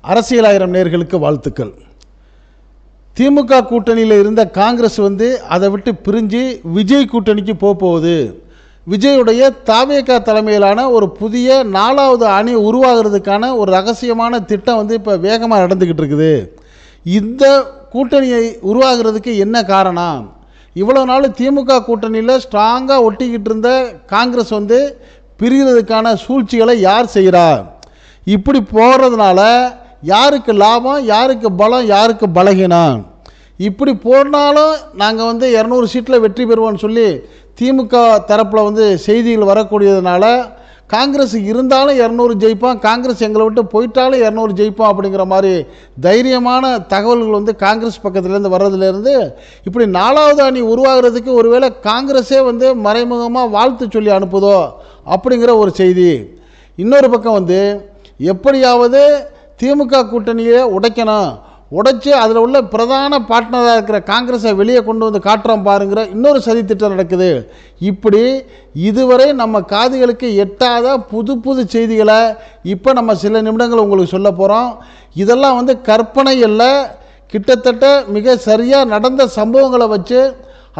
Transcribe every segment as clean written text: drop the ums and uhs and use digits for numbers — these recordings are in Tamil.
அரசியல் ஆயிரம் நேயர்களுக்கு வாழ்த்துக்கள். திமுக கூட்டணியில் இருந்த காங்கிரஸ் அதை விட்டு பிரிஞ்சு விஜய் கூட்டணிக்கு போகுது. விஜயுடைய தாவேகா தலைமையிலான ஒரு புதிய 4வது அணி உருவாகிறதுக்கான ஒரு ரகசியமான திட்டம் இப்போ வேகமாக நடந்துக்கிட்டு இருக்குது. இந்த கூட்டணியை உருவாகிறதுக்கு என்ன காரணம்? இவ்வளோ நாள் திமுக கூட்டணியில் ஸ்ட்ராங்காக ஒட்டிக்கிட்டு இருந்த காங்கிரஸ் பிரிகிறதுக்கான சூழ்ச்சிகளை யார் செய்கிறா? இப்படி போகிறதுனால யாருக்கு லாபம், யாருக்கு பலம், யாருக்கு பலகீனம்? இப்படி போனாலும் நாங்கள் 200 சீட்டில் வெற்றி பெறுவோம்னு சொல்லி திமுக தரப்பில் செய்திகள் வரக்கூடியதுனால காங்கிரஸ் இருந்தாலும் 200 ஜெயிப்போம், காங்கிரஸ் எங்களை விட்டு போயிட்டாலும் 200 ஜெயிப்போம் அப்படிங்கிற மாதிரி தைரியமான தகவல்கள் காங்கிரஸ் பக்கத்துலேருந்து வர்றதுலேருந்து இப்படி 4வது அணி உருவாகிறதுக்கு ஒருவேளை காங்கிரஸே மறைமுகமாக வாழ்த்து சொல்லி அனுப்புதோ அப்படிங்கிற ஒரு செய்தி. இன்னொரு பக்கம் எப்படியாவது திமுக கூட்டணியை உடைக்கணும், உடைச்சி அதில் உள்ள பிரதான பார்ட்னராக இருக்கிற காங்கிரஸை வெளியே கொண்டு காட்டுறோம் பாருங்கிற இன்னொரு சதி திட்டம் நடக்குது. இப்படி இதுவரை நம்ம காதுகளுக்கு எட்டாத புது புது செய்திகளை இப்போ நம்ம சில நிமிடங்கள் உங்களுக்கு சொல்ல போகிறோம். இதெல்லாம் கற்பனை அல்ல, கிட்டத்தட்ட மிக சரியாக நடந்த சம்பவங்களை வச்சு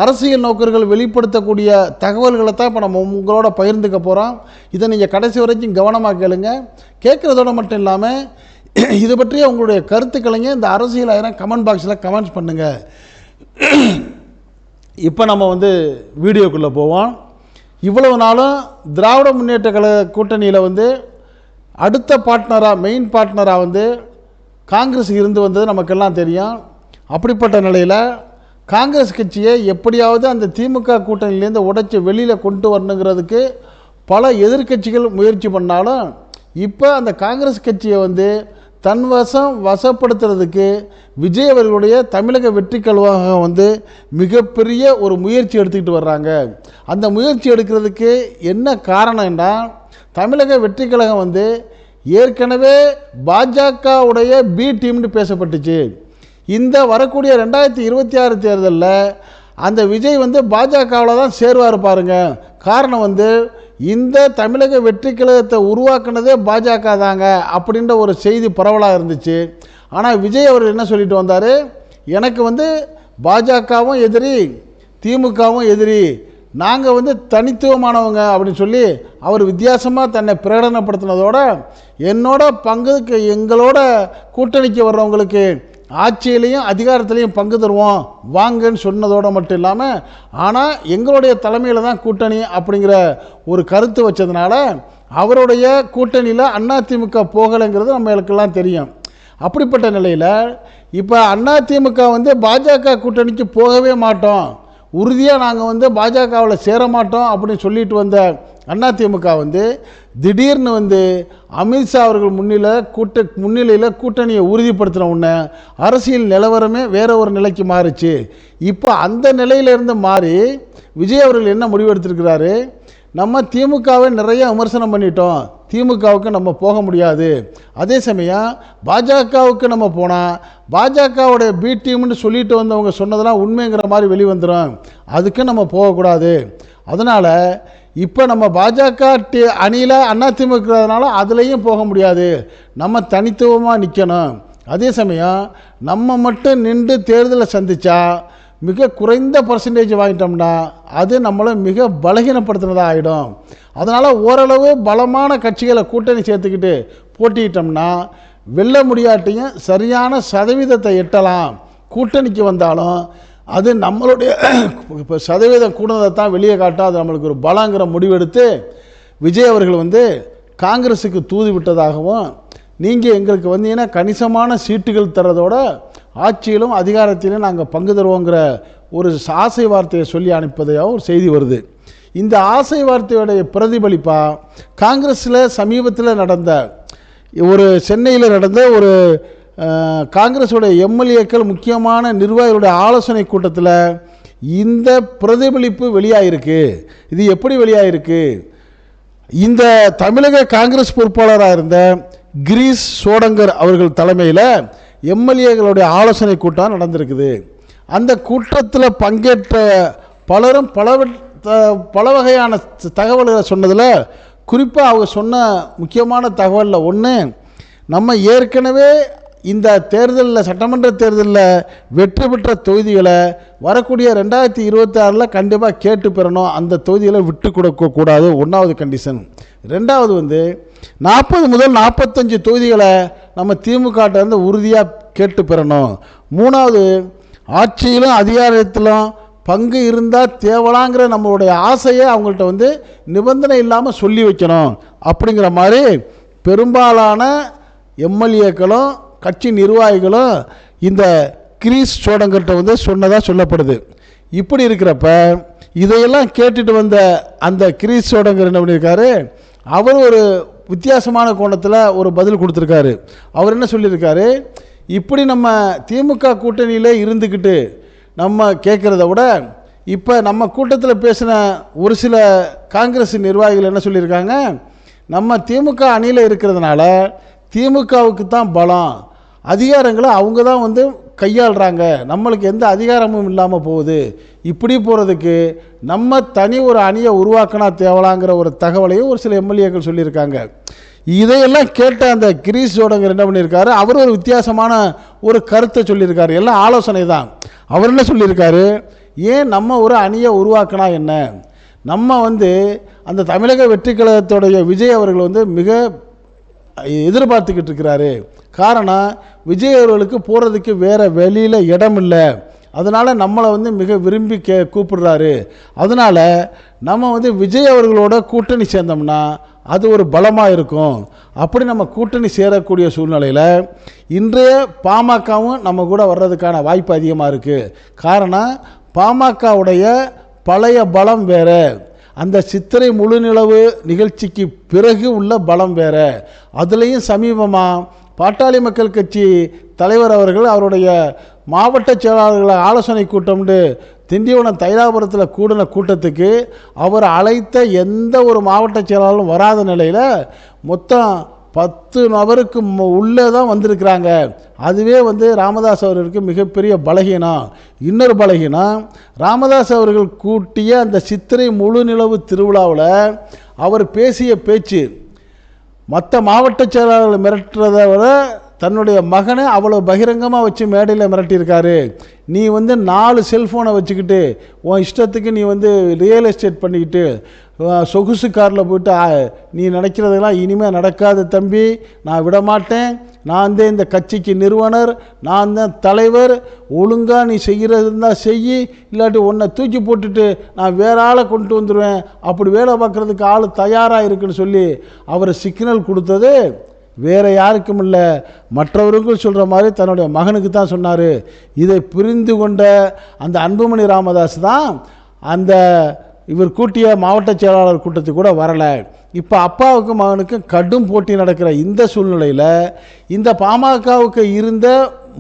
அரசியல் நோக்கர்கள் வெளிப்படுத்தக்கூடிய தகவல்களை தான் இப்போ நம்ம உங்களோட பகிர்ந்துக்க போகிறோம். இதை நீங்கள் கடைசி வரைக்கும் கவனமாக கேளுங்க. கேட்குறதோடு மட்டும் இல்லாமல் இது பற்றிய உங்களுடைய கருத்துக்களைங்க இந்த அரசியல் ஆயிரம் கமெண்ட் பாக்ஸில் கமெண்ட்ஸ் பண்ணுங்கள். இப்போ நம்ம வீடியோக்குள்ளே போவோம். இவ்வளவு நாளும் திராவிட முன்னேற்ற கழக கூட்டணியில் அடுத்த பார்ட்னராக மெயின் பார்ட்னராக காங்கிரஸ் இருந்து வந்தது நமக்கெல்லாம் தெரியும். அப்படிப்பட்ட நிலையில் காங்கிரஸ் கட்சியை எப்படியாவது அந்த திமுக கூட்டணியிலேருந்து உடைச்சி வெளியில் கொண்டு வரணுங்கிறதுக்கு பல எதிர்கட்சிகள் முயற்சி பண்ணாலும் இப்போ அந்த காங்கிரஸ் கட்சியை தன்வசம் வசப்படுத்துறதுக்கு விஜய் அவர்களுடைய தமிழக வெற்றி கழகம் மிகப்பெரிய ஒரு முயற்சி எடுத்துக்கிட்டு வர்றாங்க. அந்த முயற்சி எடுக்கிறதுக்கு என்ன காரணம்னா, தமிழக வெற்றி கழகம் ஏற்கனவே பாஜகவுடைய பி டீம்னு பேசப்பட்டுச்சு. இந்த வரக்கூடிய 2026 தேர்தலில் அந்த விஜய் பாஜகவில் தான் சேருவார் பாருங்க. காரணம் இந்த தமிழக வெற்றி கழகத்தை உருவாக்குனதே பாஜக தாங்க அப்படின்ற ஒரு செய்தி பரவலாக இருந்துச்சு. ஆனால் விஜய் அவர் என்ன சொல்லிட்டு வந்தார், எனக்கு பாஜகவும் எதிரி திமுகவும் எதிரி, நாங்கள் தனித்துவமானவங்க அப்படின்னு சொல்லி அவர் வித்தியாசமாக தன்னை பிரகடனப்படுத்தினதோட என்னோட பங்குக்கு எங்களோட கூட்டணிக்கு வர்றவங்களுக்கு ஆட்சியிலையும் அதிகாரத்திலையும் பங்கு தருவோம் வாங்கன்னு சொன்னதோடு மட்டும் இல்லாமல், ஆனால் எங்களுடைய தலைமையில் தான் கூட்டணி அப்படிங்கிற ஒரு கருத்து வச்சதுனால அவருடைய கூட்டணியில் அதிமுக போகலைங்கிறது நம்மளுக்கெல்லாம் தெரியும். அப்படிப்பட்ட நிலையில் இப்போ அதிமுக பாஜக கூட்டணிக்கு போகவே மாட்டோம், உறுதியாக நாங்கள் பாஜகவில் சேர மாட்டோம் அப்படின்னு சொல்லிட்டு வந்த அதிமுக திடீர்னு அமித்ஷா அவர்கள் முன்னிலையில் கூட்டணியை உறுதிப்படுத்தின உடனே அரசியல் நிலவரமே வேற ஒரு நிலைக்கு மாறிச்சு. இப்போ அந்த நிலையிலிருந்து மாறி விஜய் அவர்கள் என்ன முடிவெடுத்திருக்கிறாரு, நம்ம திமுகவை நிறைய விமர்சனம் பண்ணிட்டோம், திமுகவுக்கு நம்ம போக முடியாது, அதே சமயம் பாஜகவுக்கு நம்ம போனால் பாஜகவுடைய பி டீம்னு சொல்லிட்டு வந்தவங்க சொன்னதெல்லாம் உண்மைங்கிற மாதிரி வெளிவந்துடும், அதுக்கு நம்ம போகக்கூடாது. அதனால் இப்போ நம்ம பாஜக அணியில் அதிமுகனால அதுலேயும் போக முடியாது, நம்ம தனித்துவமாக நிற்கணும். அதே சமயம் நம்ம மட்டும் நின்று தேர்தலை சந்தித்தா மிக குறைந்த பர்சன்டேஜ் வாங்கிட்டோம்னா அது நம்மளை மிக பலகீனப்படுத்தினதாக ஆகிடும். அதனால் ஓரளவு பலமான கட்சிகளை கூட்டணி சேர்த்துக்கிட்டு போட்டிக்கிட்டோம்னா வெல்ல முடியாட்டியும் சரியான சதவீதத்தை எட்டலாம். கூட்டணிக்கு வந்தாலும் அது நம்மளுடைய இப்போ சதவீதம் கூடுதலை தான் வெளியே காட்டும், அது நம்மளுக்கு ஒரு பலங்கிற முடிவெடுத்து விஜய் அவர்கள் காங்கிரஸுக்கு தூது விட்டதாகவும், நீங்கள் எங்களுக்கு வந்தீங்கன்னா கணிசமான சீட்டுகள் தர்றதோட ஆட்சியிலும் அதிகாரத்திலும் நாங்கள் பங்கு தருவோங்கிற ஒரு ஆசை வார்த்தையை சொல்லி அனுப்பதையாக ஒரு செய்தி வருது. இந்த ஆசை வார்த்தையுடைய பிரதிபலிப்பாக காங்கிரஸில் சமீபத்தில் நடந்த ஒரு சென்னையில் நடந்த ஒரு காங்கிரஸுடைய எம்எல்ஏக்கள் முக்கியமான நிர்வாகிகளுடைய ஆலோசனை கூட்டத்தில் இந்த பிரதிபலிப்பு வெளியாகிருக்கு. இது எப்படி வெளியாகிருக்கு, இந்த தமிழக காங்கிரஸ் பொறுப்பாளராக இருந்த கிரீஷ் சோடங்கர் அவர்கள் தலைமையில் எம்எல்ஏகளுடைய ஆலோசனை கூட்டம் நடந்திருக்குது. அந்த கூட்டத்தில் பங்கேற்ற பலரும் பல வகையான தகவல்களை சொன்னதில் குறிப்பாக அவங்க சொன்ன முக்கியமான தகவலில் ஒன்று, நம்ம ஏற்கனவே இந்த தேர்தலில் சட்டமன்ற தேர்தலில் வெற்றி பெற்ற தொகுதிகளை வரக்கூடிய 2026 கண்டிப்பாக கேட்டு பெறணும். அந்த தொகுதிகளை விட்டு கொடுக்கக்கூடாது. 1வது கண்டிஷன். 2வது வந்து 40 முதல் 45 தொகுதிகளை நம்ம திமுகட்டிருந்து உறுதியாக கேட்டு பெறணும். 3வது ஆட்சியிலும் அதிகாரத்திலும் பங்கு இருந்தால் தேவலாங்கிற நம்மளுடைய ஆசையை அவங்கள்ட்ட வந்து நிபந்தனை இல்லாமல் சொல்லி வைக்கணும். அப்படிங்கிற மாதிரி பெரும்பாலான எம்எல்ஏக்களும் கட்சி நிர்வாகிகளும் இந்த கிரீஷ் சோடங்கர்கிட்ட வந்து சொன்னதாக சொல்லப்படுது. இப்படி இருக்கிறப்ப இதையெல்லாம் கேட்டுட்டு வந்த அந்த கிரீஷ் சோடங்கர் என்ன பண்ணியிருக்காரு, அவர் ஒரு வித்தியாசமான கோணத்தில் ஒரு பதில் கொடுத்துருக்காரு. அவர் என்ன சொல்லியிருக்காரு, இப்படி நம்ம திமுக கூட்டணியில் இருந்துக்கிட்டு நம்ம கேட்குறத விட இப்போ நம்ம கூட்டத்தில் பேசின ஒரு சில காங்கிரஸ் நிர்வாகிகள் என்ன சொல்லியிருக்காங்க, நம்ம திமுக அணியில் இருக்கிறதுனால திமுகவுக்கு தான் பலம், அதிகாரங்களை அவங்க தான் வந்து கையாளுறாங்க, நம்மளுக்கு எந்த அதிகாரமும் இல்லாமல் போகுது, இப்படி போகிறதுக்கு நம்ம தனி ஒரு அணியை உருவாக்கினா தேவலாங்கிற ஒரு தகவலையும் ஒரு சில எம்எல்ஏக்கள் சொல்லியிருக்காங்க. இதையெல்லாம் கேட்ட அந்த கிரீஷ் சோடங்கர் என்ன பண்ணியிருக்காரு, அவர் ஒரு வித்தியாசமான ஒரு கருத்தை சொல்லியிருக்காரு. எல்லாம் ஆலோசனை தான். அவர் என்ன சொல்லியிருக்காரு, ஏன் நம்ம ஒரு அணியை உருவாக்கினா என்ன, நம்ம வந்து அந்த தமிழக வெற்றி கழகத்துடைய விஜய் அவர்கள் வந்து மிக எதிர்பார்த்துக்கிட்டு இருக்கிறாரு. காரணம், விஜய் அவர்களுக்கு போகிறதுக்கு வேறு வெளியில் இடம் இல்லை, அதனால் நம்மளை வந்து மிக விரும்பி கூப்பிடுறாரு. அதனால் நம்ம வந்து விஜய் அவர்களோட கூட்டணி சேர்ந்தோம்னா அது ஒரு பலமாக இருக்கும். அப்படி நம்ம கூட்டணி சேரக்கூடிய சூழ்நிலையில் இன்றைய பாமகவும் நம்ம கூட வர்றதுக்கான வாய்ப்பு அதிகமாக இருக்குது. காரணம், பாமகவுடைய பழைய பலம் வேறு, அந்த சித்திரை முழுநிலவு நிகழ்ச்சிக்கு பிறகு உள்ள பலம் வேறு. அதுலேயும் சமீபமாக பாட்டாளி மக்கள் கட்சி தலைவர் அவர்கள் அவருடைய மாவட்ட செயலாளர்களை ஆலோசனை கூட்டம்னு திண்டிவனம் தைலாபுரத்தில் கூடின கூட்டத்துக்கு அவர் அழைத்த எந்த ஒரு மாவட்ட செயலாளரும் வராத நிலையில் மொத்தம் 10 நபருக்கு உள்ளே தான் வந்திருக்கிறாங்க. அதுவே வந்து ராமதாஸ் அவர்களுக்கு மிகப்பெரிய பலகீனம். இன்னொரு பலகீனம், ராமதாஸ் அவர்கள் கூட்டிய அந்த சித்திரை முழு நிலவு திருவிழாவில் அவர் பேசிய பேச்சு மற்ற மாவட்ட செயலாளர்கள் மிரட்டுறதை விட தன்னுடைய மகனை அவ்வளோ பகிரங்கமாக வச்சு மேடையில் மிரட்டியிருக்காரு. நீ வந்து 4 செல்ஃபோனை வச்சுக்கிட்டு உன் இஷ்டத்துக்கு நீ வந்து ரியல் எஸ்டேட் பண்ணிக்கிட்டு சொகுசு காரில் போய்ட்டு நீ நினைக்கிறதெல்லாம் இனிமேல் நடக்காது தம்பி, நான் விட மாட்டேன், நான் தான் இந்த கட்சிக்கு நிறுவனர், நான் தான் தலைவர், ஒழுங்காக நீ செய்கிறது இருந்தால் செய், இல்லாட்டி உன்னை தூக்கி போட்டுட்டு நான் வேற ஆளை கொண்டு வந்துடுவேன், அப்படி வேலை பார்க்குறதுக்கு ஆள் தயாராக இருக்குன்னு சொல்லி அவர் சிக்னல் கொடுத்தது வேறு யாருக்கும் இல்லை, மற்றவருக்கும் சொல்கிற மாதிரி தன்னுடைய மகனுக்கு தான் சொன்னார். இதை புரிந்து கொண்ட அந்த அன்புமணி ராமதாஸ் தான் அந்த இவர் கூட்டிய மாவட்ட செயலாளர் கூட்டத்துக்கு கூட வரலை. இப்போ அப்பாவுக்கும் மகனுக்கும் கடும் போட்டி நடக்கிற இந்த சூழ்நிலையில் இந்த பாமகவுக்கு இருந்த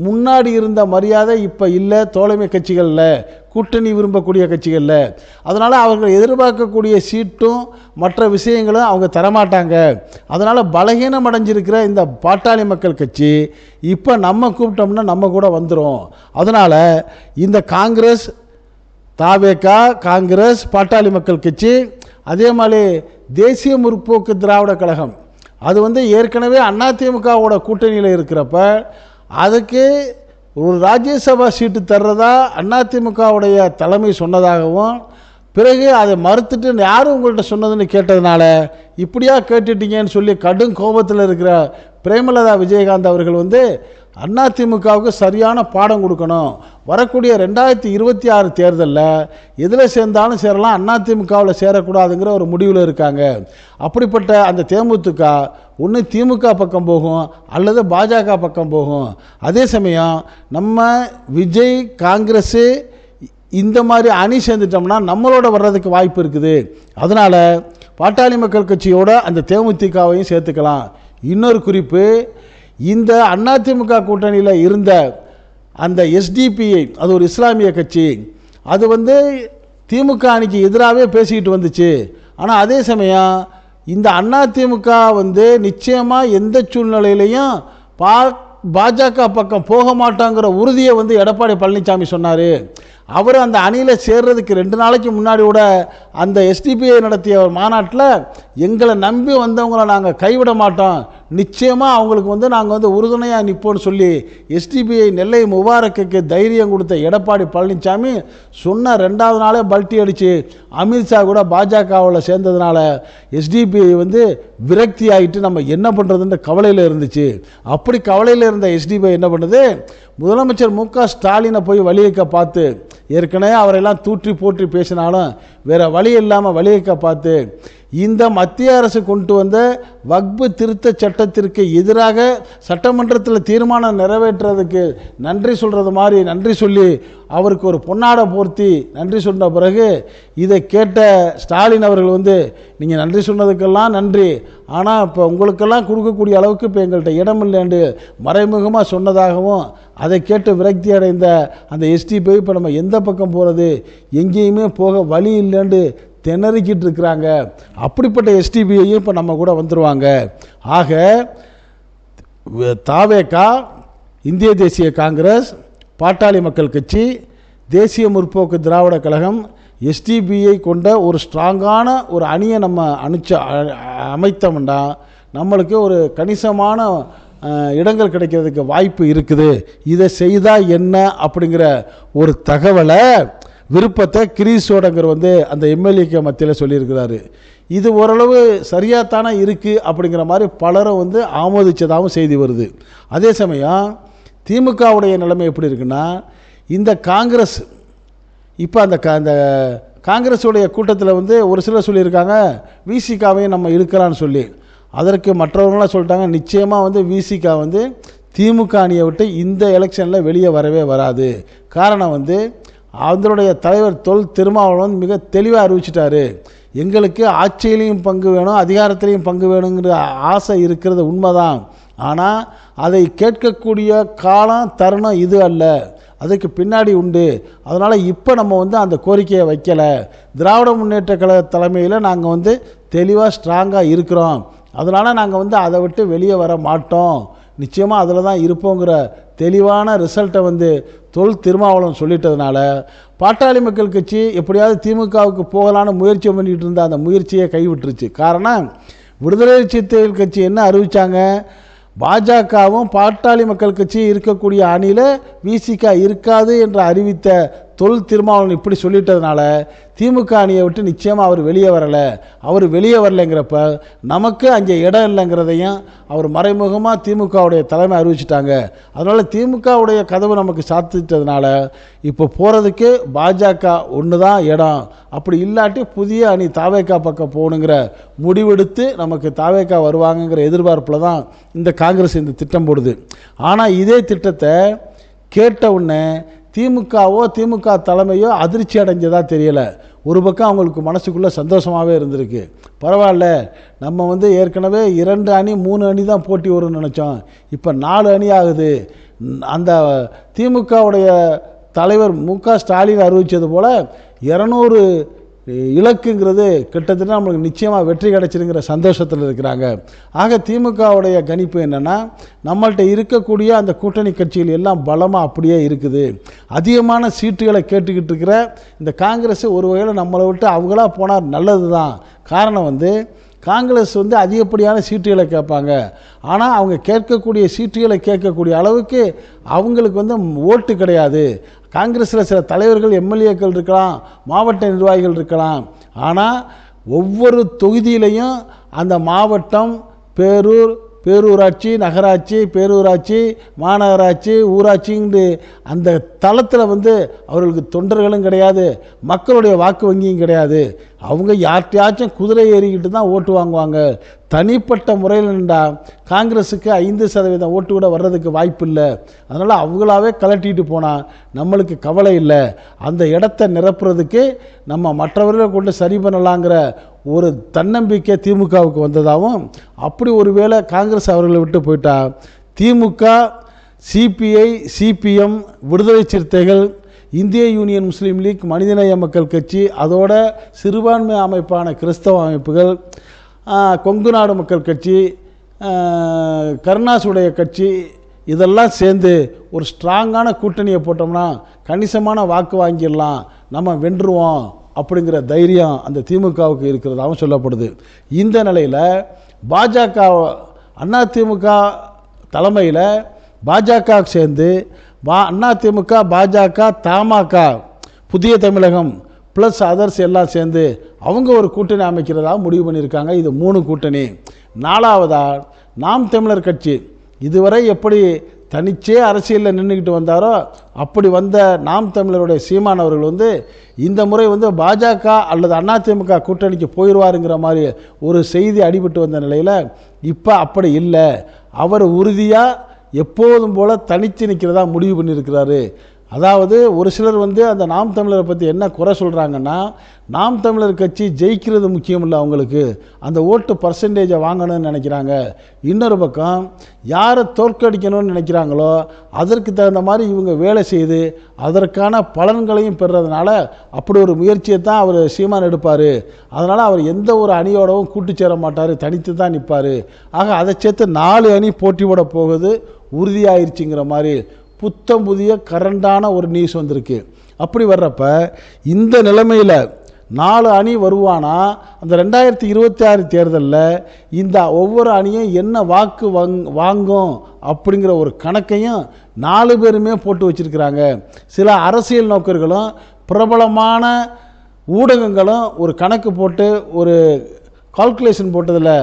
முன்னாடி இருந்த மரியாதை இப்போ இல்லை தோழமை கட்சிகளில், கூட்டணி விரும்பக்கூடிய கட்சிகளில். அதனால் அவர்கள் எதிர்பார்க்கக்கூடிய சீட்டும் மற்ற விஷயங்களும் அவங்க தரமாட்டாங்க. அதனால் பலகீனம் அடைஞ்சிருக்கிற இந்த பாட்டாளி மக்கள் கட்சி இப்போ நம்ம கூப்பிட்டோம்னா நம்ம கூட வந்துடும். அதனால் இந்த காங்கிரஸ், தாவேகா, காங்கிரஸ், பாட்டாளி மக்கள் கட்சி, அதே மாதிரி தேசிய முற்போக்கு திராவிட கழகம், அது வந்து ஏற்கனவே அதிமுகவோட கூட்டணியில் இருக்கிறப்ப அதுக்கு ஒரு ராஜ்யசபா சீட்டு தர்றதா அதிமுகவுடைய தலைமை சொன்னதாகவும், பிறகு அதை மறுத்துட்டு யாரும் உங்கள்கிட்ட சொன்னதுன்னு கேட்டதுனால இப்படியா கேட்டுட்டீங்கன்னு சொல்லி கடும் கோபத்தில் இருக்கிற பிரேமலதா விஜயகாந்த் அவர்கள் வந்து அதிமுகவுக்கு சரியான பாடம் கொடுக்கணும், வரக்கூடிய 2026 தேர்தலில் எதில் சேர்ந்தாலும் சேரலாம், அதிமுகவில் சேரக்கூடாதுங்கிற ஒரு முடிவில் இருக்காங்க. அப்படிப்பட்ட அந்த தேமுதிக ஒன்று திமுக பக்கம் போகும் அல்லது பாஜக பக்கம் போகும். அதே சமயம் நம்ம விஜய், காங்கிரஸு இந்த மாதிரி அணி சேர்ந்துட்டோம்னா நம்மளோட வர்றதுக்கு வாய்ப்பு இருக்குது. அதனால் பாட்டாளி மக்கள் கட்சியோட அந்த தேமுதிகவையும் சேர்த்துக்கலாம். இன்னொரு குறிப்பு, இந்த அதிமுக கூட்டணியில் இருந்த அந்த எஸ்டிபிஐ, அது ஒரு இஸ்லாமிய கட்சி, அது வந்து திமுக அணிக்கு எதிராகவே பேசிக்கிட்டு வந்துச்சு. ஆனால் அதே சமயம் இந்த அதிமுக வந்து நிச்சயமாக எந்த சூழ்நிலையிலையும் பாஜக பக்கம் போக மாட்டாங்கிற உறுதியை வந்து எடப்பாடி பழனிசாமி சொன்னார். அவர் அந்த அணியில் சேர்றதுக்கு 2 நாளைக்கு முன்னாடி கூட அந்த எஸ்டிபிஐ நடத்திய ஒரு மாநாட்டில் எங்களை நம்பி வந்தவங்களை நாங்கள் கைவிட மாட்டோம், நிச்சயமாக அவங்களுக்கு வந்து நாங்கள் வந்து உறுதுணையாக நிற்போம்னு சொல்லி எஸ்டிபிஐ நெல்லை முபாரக்குக்கு தைரியம் கொடுத்த எடப்பாடி பழனிசாமி சொன்ன 2வது நாளே பல்ட்டி அடித்து அமித்ஷா கூட பாஜகவில் சேர்ந்ததுனால எஸ்டிபிஐ வந்து விரக்தி ஆகிட்டு நம்ம என்ன பண்ணுறதுன்ற கவலையில் இருந்துச்சு. அப்படி கவலையில் இருந்த எஸ்டிபிஐ என்ன பண்ணுது, முதலமைச்சர் மு.க. ஸ்டாலினை போய் வழியக்க பார்த்து, ஏற்கனவே அவரெல்லாம் தூற்றி போற்றி பேசினாலும் வேறு வழி இல்லாமல் வழியக்க பார்த்து இந்த மத்திய அரசு கொண்டு வந்த வக்பு திருத்த சட்டத்திற்கு எதிராக சட்டமன்றத்தில் தீர்மானம் நிறைவேற்றுறதுக்கு நன்றி சொல்கிறது மாதிரி நன்றி சொல்லி அவருக்கு ஒரு பொன்னாடை போர்த்தி நன்றி சொன்ன பிறகு இதை கேட்ட ஸ்டாலின் அவர்கள் வந்து நீங்கள் நன்றி சொன்னதுக்கெல்லாம் நன்றி, ஆனால் இப்போ உங்களுக்கெல்லாம் கொடுக்கக்கூடிய அளவுக்கு இப்போ எங்கள்கிட்ட இடம் இல்லைன்னு மறைமுகமாக சொன்னதாகவும் அதை கேட்டு விரக்தி அடைந்த அந்த எஸ்டிபிஐ இப்போ நம்ம எந்த பக்கம் போகிறது, எங்கேயுமே போக வழி இல்லைன்னு திணறிக்கிட்டு இருக்கிறாங்க. அப்படிப்பட்ட எஸ்டிபிஐயும் இப்போ நம்ம கூட வந்துடுவாங்க. ஆக தாவேகா, இந்திய தேசிய காங்கிரஸ், பாட்டாளி மக்கள் கட்சி, தேசிய முற்போக்கு திராவிட கழகம், எஸ்டிபிஐ கொண்ட ஒரு ஸ்ட்ராங்கான ஒரு அணியை நம்ம அமைத்தோம்னா நம்மளுக்கு ஒரு கணிசமான இடங்கள் கிடைக்கிறதுக்கு வாய்ப்பு இருக்குது. இதை செய்தால் என்ன அப்படிங்கிற ஒரு தகவலை விருப்பத்தை கிரீஸோடங்கர் வந்து அந்த எம்எல்ஏக்கு மத்தியில் சொல்லியிருக்கிறாரு. இது ஓரளவு சரியாகத்தானே இருக்குது அப்படிங்கிற மாதிரி பலரும் வந்து ஆமோதித்ததாகவும் செய்தி வருது. அதே சமயம் திமுகவுடைய நிலைமை எப்படி இருக்குன்னா, இந்த காங்கிரஸ் இப்போ அந்த காங்கிரஸுடைய கூட்டத்தில் வந்து ஒரு சிலர் சொல்லியிருக்காங்க விசிகாவையும் நம்ம இழுக்கலான்னு சொல்லி. அதற்கு மற்றவங்களாம் சொல்லிட்டாங்க நிச்சயமாக வந்து விசிகா வந்து திமுக அணியை விட்டு இந்த எலெக்ஷனில் வெளியே வரவே வராது. காரணம் வந்து அவங்களுடைய தலைவர் தொல் திருமாவளவன் மிக தெளிவாக அறிவிச்சிட்டாரு, எங்களுக்கு ஆட்சியிலையும் பங்கு வேணும், அதிகாரத்திலையும் பங்கு வேணுங்கிற ஆசை இருக்கிறது உண்மைதான். ஆனால் அதை கேட்கக்கூடிய காலம் தருணம் இது அல்ல, அதுக்கு பின்னாடி உண்டு. அதனால் இப்போ நம்ம வந்து அந்த கோரிக்கையை வைக்கலை. திராவிட முன்னேற்ற கழக தலைமையில் நாங்கள் வந்து தெளிவாக ஸ்ட்ராங்காக இருக்கிறோம், அதனால் நாங்கள் வந்து அதை விட்டு வெளியே வர மாட்டோம், நிச்சயமாக அதில் தான் இருப்போங்கிற தெளிவான ரிசல்ட்டை வந்து தொல் திருமாவளவன் சொல்லிட்டதுனால பாட்டாளி மக்கள் கட்சி எப்படியாவது திமுகவுக்கு போகலான்னு முயற்சி பண்ணிகிட்டு இருந்த அந்த முயற்சியை கைவிட்டுருச்சு. காரணம், விடுதலை சிறுத்தைகள் கட்சி என்ன அறிவித்தாங்க, பாஜகவும் பாட்டாளி மக்கள் கட்சி இருக்கக்கூடிய அணியில் விசிகா இருக்காது என்று அறிவித்த தொல் திருமாவளவன் இப்படி சொல்லிட்டதுனால திமுக அணியை விட்டு நிச்சயமாக அவர் வெளியே வரலை. அவர் வெளியே வரலைங்கிறப்ப நமக்கு அங்கே இடம் இல்லைங்கிறதையும் அவர் மறைமுகமாக திமுகவுடைய தலைமை அறிவிச்சிட்டாங்க. அதனால் திமுகவுடைய கதவு நமக்கு சாத்திட்டதுனால இப்போ போகிறதுக்கு பாஜக ஒன்று தான் இடம், அப்படி இல்லாட்டி புதிய அணி தாவேகா பக்கம் போகணுங்கிற முடிவெடுத்து நமக்கு தாவேகா வருவாங்கங்கிற எதிர்பார்ப்பில் தான் இந்த காங்கிரஸ் இந்த திட்டம் போடுது. ஆனால் இதே திட்டத்தை கேட்ட உடனே திமுக தலைமையோ அதிர்ச்சி அடைஞ்சதா தெரியலை. ஒரு பக்கம் அவங்களுக்கு மனசுக்குள்ளே சந்தோஷமாகவே இருந்திருக்கு, பரவாயில்ல நம்ம வந்து ஏற்கனவே 2 அணி 3 அணி தான் போட்டி வரும்னு நினச்சோம், இப்போ 4 அணி ஆகுது. அந்த திமுகவுடைய தலைவர் மு.க. ஸ்டாலின் அறிவித்தது போல் 200 இலக்குங்கிறது கிட்டத்தட்ட நம்மளுக்கு நிச்சயமாக வெற்றி கிடைச்சிருங்கிற சந்தோஷத்தில் இருக்கிறாங்க. ஆக திமுகவுடைய கணிப்பு என்னென்னா, நம்மள்கிட்ட இருக்கக்கூடிய அந்த கூட்டணி கட்சிகள் எல்லாம் பலமாக அப்படியே இருக்குது. அதிகமான சீட்டுகளை கேட்டுக்கிட்டு இருக்கிற இந்த காங்கிரஸ் ஒரு வகையில் நம்மளை விட்டு அவங்களா போனால் நல்லது தான். காரணம் வந்து காங்கிரஸ் வந்து அதிகப்படியான சீட்டுகளை கேட்பாங்க, ஆனால் அவங்க கேட்கக்கூடிய சீட்டுகளை கேட்கக்கூடிய அளவுக்கு அவங்களுக்கு வந்து ஓட்டு கிடையாது. காங்கிரஸில் சில தலைவர்கள் எம்எல்ஏக்கள் இருக்கலாம், மாவட்ட நிர்வாகிகள் இருக்கலாம், ஆனால் ஒவ்வொரு தொகுதியிலையும் அந்த மாவட்டம், பேரூராட்சி, நகராட்சி, பேரூராட்சி, மாநகராட்சி, ஊராட்சின்னு அந்த தளத்தில் வந்து அவர்களுக்கு தொண்டர்களும் கிடையாது, மக்களுடைய வாக்கு வங்கியும் கிடையாது. அவங்க யார்கிட்டையாச்சும் குதிரை ஏறிக்கிட்டு தான் ஓட்டு வாங்குவாங்க. தனிப்பட்ட முறையில் நின்றா காங்கிரஸுக்கு 5% ஓட்டு கூட வர்றதுக்கு வாய்ப்பு இல்லை. அதனால் அவங்களாவே கலட்டிட்டு போனால் நம்மளுக்கு கவலை இல்லை. அந்த இடத்த நிரப்புறதுக்கு நம்ம மற்றவர்களை கொண்டு சரி பண்ணலாங்கிற ஒரு தன்னம்பிக்கை திமுகவுக்கு வந்ததாகவும், அப்படி ஒரு வேளை காங்கிரஸ் அவர்களை விட்டு போயிட்டா திமுக, சிபிஐ, சிபிஎம், விடுதலை சிறுத்தைகள், இந்திய யூனியன் முஸ்லீம் லீக், மனிதநேய மக்கள் கட்சி, அதோட சிறுபான்மை அமைப்பான கிறிஸ்தவ அமைப்புகள், கொங்கு நாடு மக்கள் கட்சி, கருணாசுடைய கட்சி, இதெல்லாம் சேர்ந்து ஒரு ஸ்ட்ராங்கான கூட்டணியை போட்டோம்னா கணிசமான வாக்கு வாங்கிடலாம், நம்ம வென்றுவோம் அப்படிங்கிற தைரியம் அந்த திமுகவுக்கு இருக்கிறதாகவும் சொல்லப்படுது. இந்த நிலையில் பாஜக அதிமுக தலைமையில் பாஜக சேர்ந்து அதிமுக பாஜக தமாக புதிய தமிழகம் ப்ளஸ் அதர்ஸ் எல்லாம் சேர்ந்து அவங்க ஒரு கூட்டணி அமைக்கிறதா முடிவு பண்ணியிருக்காங்க. இது 3 கூட்டணி. 4வதாக நாம் தமிழர் கட்சி இதுவரை எப்படி தனிச்சே அரசியலில் நின்றுக்கிட்டு வந்தாரோ அப்படி வந்த நாம் தமிழருடைய சீமான் அவர்கள் இந்த முறை பாஜக அல்லது அதிமுக கூட்டணிக்கு போயிடுவாருங்கிற மாதிரி ஒரு செய்தி அடிபட்டு வந்த நிலையில் இப்போ அப்படி இல்லை, அவர் உறுதியாக எப்போதும் போல் தனித்து நிற்கிறதா முடிவு பண்ணியிருக்கிறாரு. அதாவது ஒரு சிலர் அந்த நாம் தமிழரை பற்றி என்ன குறை சொல்கிறாங்கன்னா, நாம் தமிழர் கட்சி ஜெயிக்கிறது முக்கியம் இல்லை, அவங்களுக்கு அந்த ஓட்டு பர்சன்டேஜை வாங்கணும்னு நினைக்கிறாங்க. இன்னொரு பக்கம் யாரை தோற்கடிக்கணும்னு நினைக்கிறாங்களோ அதற்கு தகுந்த மாதிரி இவங்க வேலை செய்து அதற்கான பலன்களையும் பெறுறதுனால அப்படி ஒரு முயற்சியை தான் அவர் சீமான் எடுப்பார். அதனால் அவர் எந்த ஒரு அணியோடவும் கூட்டு சேர மாட்டார், தனித்து தான் நிற்பார். ஆக அதை சேர்த்து 4 அணி போட்டி போட போகுது உறுதியாயிருச்சுங்கிற மாதிரி புத்தம் புதிய கரண்டான ஒரு நியூஸ் வந்திருக்கு. அப்படி வர்றப்ப இந்த நிலைமையில் 4 அணி வருவானா, அந்த 2026 தேர்தலில் இந்த ஒவ்வொரு அணியும் என்ன வாக்கு வாங்கும் அப்படிங்கிற ஒரு கணக்கையும் 4 பேருமே போட்டு வச்சிருக்கிறாங்க. சில அரசியல் நோக்கர்களும் பிரபலமான ஊடகங்களும் ஒரு கணக்கு போட்டு ஒரு கால்குலேஷன் போட்டதில்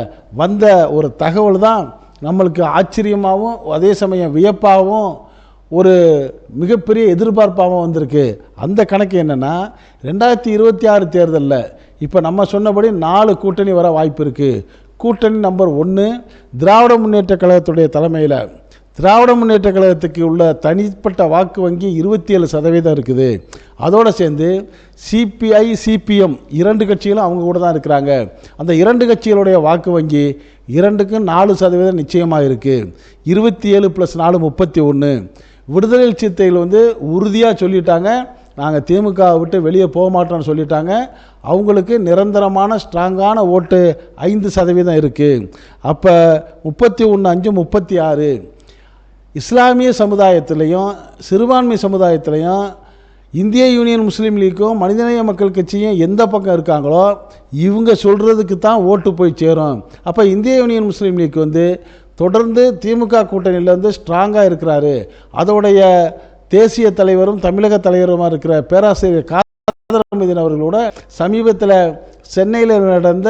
வந்த ஒரு தகவல் தான் நம்மளுக்கு ஆச்சரியமாகவும் அதே சமயம் வியப்பாகவும் ஒரு மிகப்பெரிய எதிர்பார்ப்பாகவும் வந்திருக்கு. அந்த கணக்கு என்னென்னா 2026 தேர்தலில் இப்போ நம்ம சொன்னபடி 4 கூட்டணி வர வாய்ப்பு இருக்குது. கூட்டணி நம்பர் 1 திராவிட முன்னேற்ற கழகத்துடைய தலைமையில் திராவிட முன்னேற்ற கழகத்துக்கு உள்ள தனிப்பட்ட வாக்கு வங்கி 27% இருக்குது. அதோடு சேர்ந்து சிபிஐ சிபிஎம் 2 கட்சிகளும் அவங்க கூட தான் இருக்கிறாங்க. அந்த 2 கட்சிகளுடைய வாக்கு வங்கி 2க்கும் 4% நிச்சயமாக இருக்குது. 27 + 4 31. விடுதலை சிறுத்தைகள் உறுதியாக சொல்லிட்டாங்க, நாங்கள் திமுக விட்டு வெளியே போக மாட்டோம்னு சொல்லிட்டாங்க. அவங்களுக்கு நிரந்தரமான ஸ்ட்ராங்கான ஓட்டு 5% இருக்குது. அப்போ 31 5 36. இஸ்லாமிய சமுதாயத்திலையும் சிறுபான்மை சமுதாயத்திலையும் இந்திய யூனியன் முஸ்லீம் லீக்கும் மனிதநேய மக்கள் கட்சியும் எந்த பக்கம் இருக்காங்களோ இவங்க சொல்கிறதுக்கு தான் ஓட்டு போய் சேரும். அப்போ இந்திய யூனியன் முஸ்லீம் லீக் தொடர்ந்து திமுக கூட்டணியிலேருந்து ஸ்ட்ராங்காக இருக்கிறாரு. அதோடைய தேசிய தலைவரும் தமிழக தலைவருமாக இருக்கிற பேராசிரியர் காதர் அவர்களோட சமீபத்தில் சென்னையில் நடந்த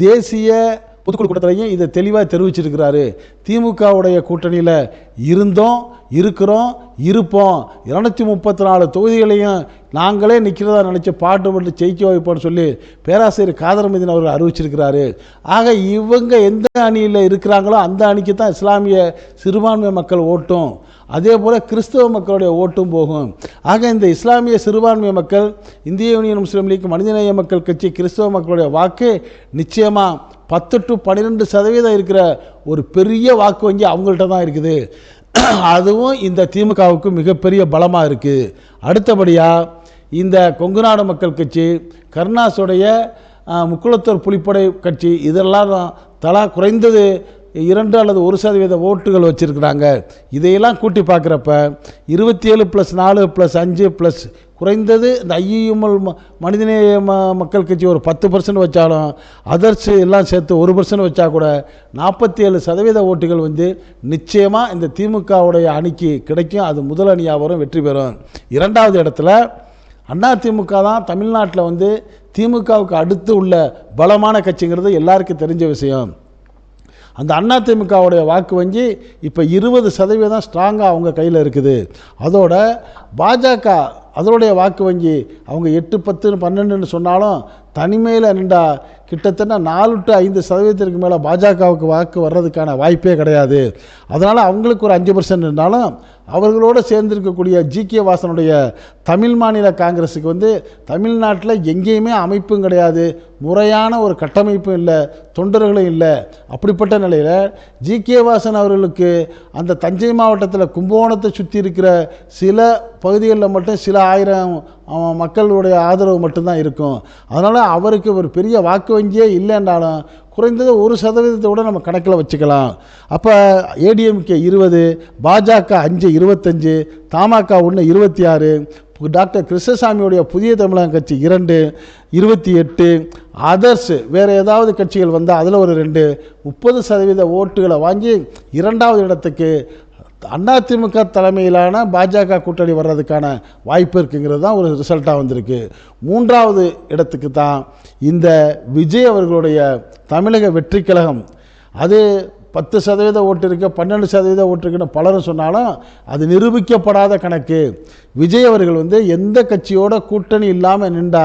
தேசிய பொதுக்குழு கூட்டத்திலையும் இதை தெளிவாக தெரிவிச்சிருக்கிறாரு. திமுகவுடைய கூட்டணியில் இருந்தோம், இருக்கிறோம், இருப்போம், 234 தொகுதிகளையும் நாங்களே நிற்கிறதா நினச்சி பாட்டு மட்டும் ஜெயிக்க வைப்போம்னு சொல்லி பேராசிரியர் காதர் மீதின் அவர்கள் அறிவிச்சிருக்கிறாரு. ஆக இவங்க எந்த அணியில் இருக்கிறாங்களோ அந்த அணிக்கு தான் இஸ்லாமிய சிறுபான்மை மக்கள் ஓட்டும், அதே போல் கிறிஸ்தவ மக்களுடைய ஓட்டும் போகும். ஆக இந்த இஸ்லாமிய சிறுபான்மை மக்கள், இந்திய யூனியன் முஸ்லீம் லீக், மனிதநேய மக்கள் கட்சி, கிறிஸ்தவ மக்களுடைய வாக்கு நிச்சயமாக 10 to 12% இருக்கிற ஒரு பெரிய வாக்கு வங்கி அவங்கள்ட்ட தான் இருக்குது. அதுவும் இந்த திமுகவுக்கு மிகப்பெரிய பலமாக இருக்குது. அடுத்தபடியாக இந்த கொங்குநாடு மக்கள் கட்சி, கருணாசுடைய முக்குளத்தூர் புலிப்படை கட்சி, இதெல்லாம் தலா குறைந்தது 2 அல்லது 1% ஓட்டுகள் வச்சுருக்கிறாங்க. இதையெல்லாம் கூட்டி பார்க்குறப்ப 27 + 4 + 5 ப்ளஸ் குறைந்தது இந்த ஐயுஎம்எல் மனிதநேய மக்கள் கட்சி ஒரு 10% வச்சாலும் அதர்ஸ் எல்லாம் சேர்த்து 1% வச்சா கூட 47% ஓட்டுகள் நிச்சயமாக இந்த திமுகவுடைய அணிக்கு கிடைக்கும். அது முதல் அணியாக வரும், வெற்றி பெறும். 2வது இடத்துல அதிமுக தான் தமிழ்நாட்டில் திமுகவுக்கு அடுத்து உள்ள பலமான கட்சிங்கிறது எல்லாருக்கும் தெரிஞ்ச விஷயம். அந்த அதிமுகவுடைய வாக்கு வங்கி இப்போ 20% ஸ்ட்ராங்காக அவங்க கையில் இருக்குது. அதோட பாஜக அதனுடைய வாக்கு வங்கி அவங்க 8 10 12ன்னு சொன்னாலும் தனிமையில் நின்றா கிட்டத்தட்ட 4 to 5% மேலே பாஜகவுக்கு வாக்கு வர்றதுக்கான வாய்ப்பே கிடையாது. அதனால் அவங்களுக்கு ஒரு 5% இருந்தாலும் அவர்களோடு சேர்ந்திருக்கக்கூடிய ஜி.கே. வாசனுடைய தமிழ் மாநில காங்கிரஸுக்கு தமிழ்நாட்டில் எங்கேயுமே அமைப்பும் கிடையாது, முறையான ஒரு கட்டமைப்பும் இல்லை, தொண்டர்களும் இல்லை. அப்படிப்பட்ட நிலையில் ஜி.கே. வாசன் அவர்களுக்கு அந்த தஞ்சை மாவட்டத்தில் கும்பகோணத்தை சுற்றி இருக்கிற சில பகுதிகளில் மட்டும் சில 1000 மக்களுடைய ஆதரவு மட்டும்தான் இருக்கும். அதனால் அவருக்கு ஒரு பெரிய வாக்கு வங்கியே இல்லைன்னாலும் குறைந்தது 1% கூட நம்ம கணக்கில் வச்சுக்கலாம். அப்போ ஏடிஎம்கே 20, பாஜக 5 25, தமாக 1 26, டாக்டர் கிருஷ்ணசாமியுடைய புதிய தமிழகம் கட்சி 2 28, அதர்ஸ் வேறு ஏதாவது கட்சிகள் வந்தால் அதில் ஒரு 2, 30% ஓட்டுகளை வாங்கி 2வது இடத்துக்கு அதிமுக தலைமையிலான பாஜக கூட்டணி வர்றதுக்கான வாய்ப்பு இருக்குங்கிறது தான் ஒரு ரிசல்ட்டாக வந்திருக்கு. 3வது இடத்துக்கு தான் இந்த விஜய் அவர்களுடைய தமிழக வெற்றி கழகம், அது 10% ஓட்டு இருக்குது, 12% ஓட்டு இருக்குன்னு பலரும் சொன்னாலும் அது நிரூபிக்கப்படாத கணக்கு. விஜய் அவர்கள் எந்த கட்சியோட கூட்டணி இல்லாமல் நின்றா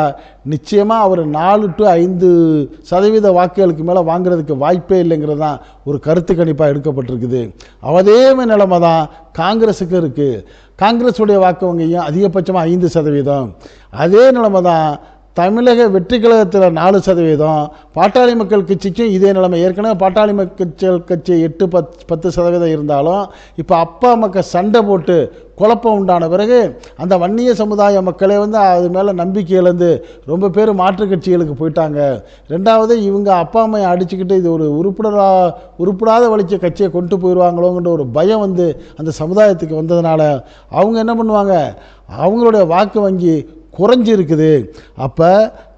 நிச்சயமாக அவர் 4 to 5% வாக்குகளுக்கு மேலே வாங்குறதுக்கு வாய்ப்பே இல்லைங்கிறது தான் ஒரு கருத்து கணிப்பாக எடுக்கப்பட்டிருக்குது. அதே நிலைமை தான் காங்கிரஸுக்கு இருக்குது. காங்கிரஸுடைய வாக்கு வங்கியும் அதிகபட்சமாக 5%. அதே நிலைமை தான் தமிழக வெற்றி கழகத்தில் 4%, பாட்டாளி மக்கள் கட்சிக்கும் இதே நிலைமை. ஏற்கனவே பாட்டாளி மக்கள் கட்சி 8-10% இருந்தாலும் இப்போ அப்பா மக்கள் சண்டை போட்டு குழப்பம் உண்டான பிறகு அந்த வன்னிய சமுதாய மக்களே அது மேலே நம்பிக்கை இழந்து ரொம்ப பேர் மாற்று கட்சிகளுக்கு போயிட்டாங்க. 2வது இவங்க அப்பா அம்மையை அடிச்சுக்கிட்டு இது ஒரு உருப்படாத வலிச்ச கட்சியை கொண்டு போயிடுவாங்களோங்கிற ஒரு பயம் அந்த சமுதாயத்துக்கு வந்ததுனால அவங்க என்ன பண்ணுவாங்க, அவங்களுடைய வாக்கு வங்கி குறைஞ்சிருக்குது. அப்போ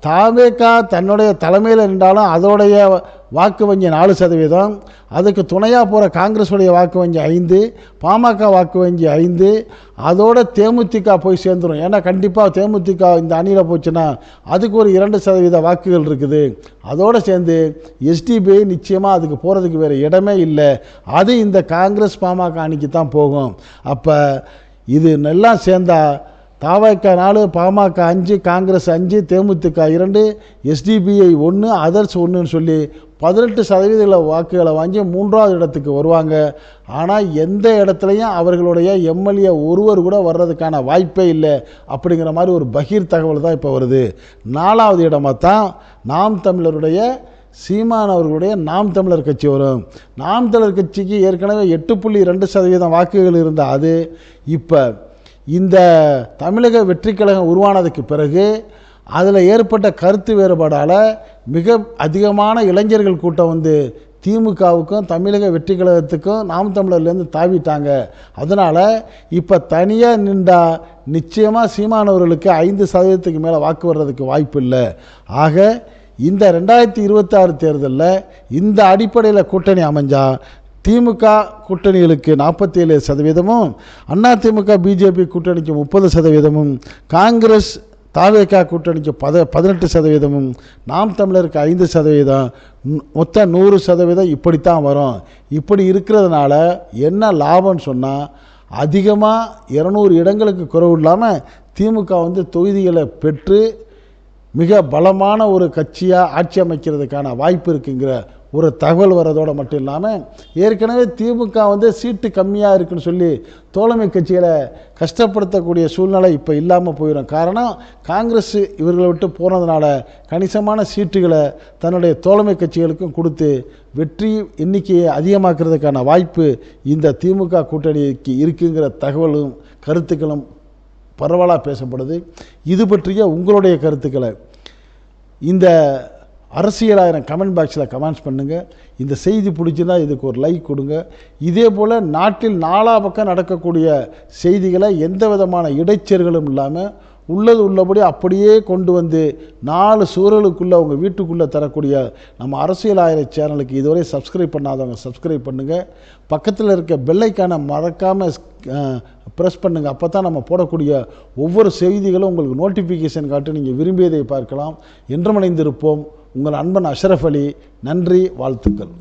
தாவேகா தன்னுடைய தலைமையில் நின்றாலும் அதோடைய வாக்கு வங்கி 4%, அதுக்கு துணையாக போகிற காங்கிரஸுடைய வாக்கு வங்கி 5, பாமக வாக்கு வங்கி 5, அதோட தேமுதிக போய் சேர்ந்துடும். ஏன்னா கண்டிப்பாக தேமுதிக இந்த அணியில் போச்சுன்னா அதுக்கு ஒரு 2% வாக்குகள் இருக்குது. அதோடு சேர்ந்து எஸ்டிபிஐ நிச்சயமாக அதுக்கு போகிறதுக்கு வேறு இடமே இல்லை. அது இந்த காங்கிரஸ் பாமக அணிக்கு தான் போகும். அப்போ இது எல்லாம் சேர்ந்தால் தாவேகா 4, பாமக 5, காங்கிரஸ் 5, தேமுதிக 2, எஸ்டிபிஐ 1, அதர்ஸ் 1ன்னு சொல்லி 18% வாக்குகளை வாங்கி 3வது இடத்துக்கு வருவாங்க. ஆனால் எந்த இடத்துலையும் அவர்களுடைய எம்எல்ஏ ஒருவர் கூட வர்றதுக்கான வாய்ப்பே இல்லை அப்படிங்கிற மாதிரி ஒரு பகீர் தகவல் தான் இப்போ வருது. 4வது இடமாக தான் நாம் தமிழருடைய சீமான் அவர்களுடைய நாம் தமிழர் கட்சி வரும். நாம் தமிழர் கட்சிக்கு ஏற்கனவே 8.2% வாக்குகள் இருந்தால் அது இப்போ இந்த தமிழக வெற்றி கழகம் உருவானதுக்கு பிறகு அதில் ஏற்பட்ட கருத்து வேறுபாடால் மிக அதிகமான இளைஞர்கள் கூட்டம் திமுகவுக்கும் தமிழக வெற்றி கழகத்துக்கும் நாம் தமிழர்லேருந்து தாவிட்டாங்க. அதனால் இப்போ தனியாக நின்றா நிச்சயமாக சீமானவர்களுக்கு 5% மேலே வாக்கு வர்றதுக்கு வாய்ப்பு இல்லை. ஆக இந்த 2026 தேர்தலில் இந்த அடிப்படையில் கூட்டணி அமைஞ்சா திமுக கூட்டணிகளுக்கு 47%, அதிமுக பிஜேபி கூட்டணிக்கு 30%, காங்கிரஸ் தாவேகா கூட்டணிக்கு 18%, நாம் தமிழருக்கு 5%, மொத்தம் 100% இப்படித்தான் வரும். இப்படி இருக்கிறதுனால என்ன லாபம்னு சொன்னால் அதிகமாக 200 இடங்களுக்கு குறைவு இல்லாமல் திமுக தொகுதிகளை பெற்று மிக பலமான ஒரு கட்சியாக ஆட்சி அமைக்கிறதுக்கான வாய்ப்பு இருக்குங்கிற ஒரு தகவல் வரதோடு மட்டும் இல்லாமல் ஏற்கனவே திமுக சீட்டு கம்மியாக இருக்குன்னு சொல்லி தோழமை கட்சிகளை கஷ்டப்படுத்தக்கூடிய சூழ்நிலை இப்போ இல்லாமல் போயிடும். காரணம் காங்கிரஸ் இவர்களை விட்டு போனதுனால கணிசமான சீட்டுகளை தன்னுடைய தோழமை கட்சிகளுக்கும் கொடுத்து வெற்றி எண்ணிக்கையை அதிகமாக்குறதுக்கான வாய்ப்பு இந்த திமுக கூட்டணிக்கு இருக்குங்கிற தகவலும் கருத்துக்களும் பரவலாக பேசப்படுது. இது பற்றிய உங்களுடைய கருத்துக்களை இந்த அரசியலாயிரம் கமெண்ட் பாக்ஸில் கமெண்ட்ஸ் பண்ணுங்கள். இந்த செய்தி பிடிச்சிருந்தால் இதுக்கு ஒரு லைக் கொடுங்க. இதே போல் நாட்டில் 4 பக்கம் நடக்கக்கூடிய செய்திகளை எந்த விதமான இடைச்சர்களும் இல்லாமல் உள்ளது உள்ளபடி அப்படியே கொண்டு 4 சூழலுக்குள்ளே உங்கள் வீட்டுக்குள்ளே தரக்கூடிய நம்ம அரசியலாயிரம் சேனலுக்கு இதுவரை சப்ஸ்கிரைப் பண்ணாதவங்க சப்ஸ்கிரைப் பண்ணுங்கள். பக்கத்தில் இருக்க பெல்லைக்கான மறக்காமல் ப்ரெஸ் பண்ணுங்கள். அப்போ தான் நம்ம போடக்கூடிய ஒவ்வொரு செய்திகளும் உங்களுக்கு நோட்டிஃபிகேஷன் காட்டு நீங்கள் விரும்பியதை பார்க்கலாம். என்றும் இணைந்திருப்போம். உங்கள் அன்பன் அஷ்ரஃப் அலி. நன்றி, வாழ்த்துக்கள்.